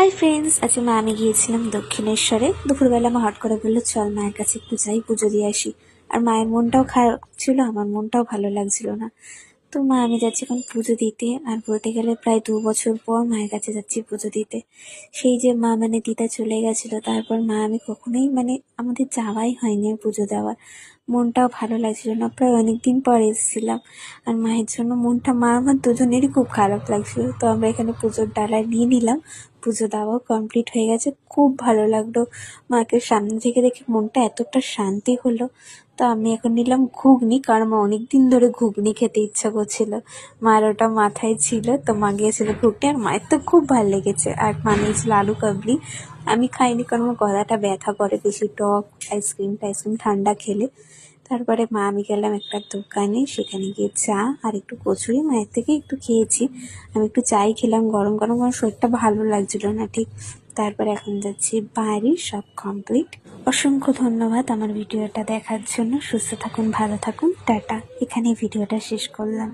Hi friends, আজকে আমি গিয়েছিলাম দক্ষিণেশ্বরে। দুপুরবেলা মা হট করে বললো চল মায়ের কাছে একটু যাই, পুজো দিয়ে আসি। আর মায়ের মনটাও খারাপ ছিল, আমার মনটাও ভালো লাগছিল না। তো মা আমি যাচ্ছি এখন পুজো দিতে। আর বলতে গেলে প্রায় 2 বছর পর মায়ের কাছে যাচ্ছি পুজো দিতে। সেই যে মা দিদা চলে গেছিল, তারপর মা আমি কখনোই আমাদের যাওয়াই হয়নি পুজো দেওয়ার। মনটাও ভালো লাগছিল না, প্রায় অনেকদিন পর এসেছিলাম। আর মায়ের জন্য মনটা আমার দুজনেরই খুব খারাপ লাগছিল। তো আমরা এখানে পুজোর ডালা নিয়ে নিলাম, পুজো দেওয়াও কমপ্লিট হয়ে গেছে। খুব ভালো লাগলো মাকে সামনে থেকে দেখে, মনটা এতটা শান্তি হলো। তো আমি এখন নিলাম ঘুগনি, কারণ আমার অনেকদিন ধরে ঘুগনি খেতে ইচ্ছা করছিল। মার ওটা মাথায় ছিল, তো মা গিয়েছিল ঘুগনি, আর মায়ের তো খুব ভালো লেগেছে। আর মা নিয়েছিল আলু কাবলি। আমি খাইনি, কারণ আমার গলাটা ব্যথা করে বেশি টক আইসক্রিম ঠান্ডা খেলে। তারপরে মা আমি গেলাম একটা দোকানে, সেখানে গিয়ে চা আর একটু কচুরি মায়ের থেকে একটু খেয়েছি। আমি একটু চাই খেলাম গরম গরম, আমার শরীরটা ভালো লাগছিল না ঠিক। তারপরে এখন যাচ্ছি বাড়ি, সব কমপ্লিট। অসংখ্য ধন্যবাদ আমার ভিডিওটা দেখার জন্য। সুস্থ থাকুন, ভালো থাকুন, টাটা। এখানেই ভিডিওটা শেষ করলাম।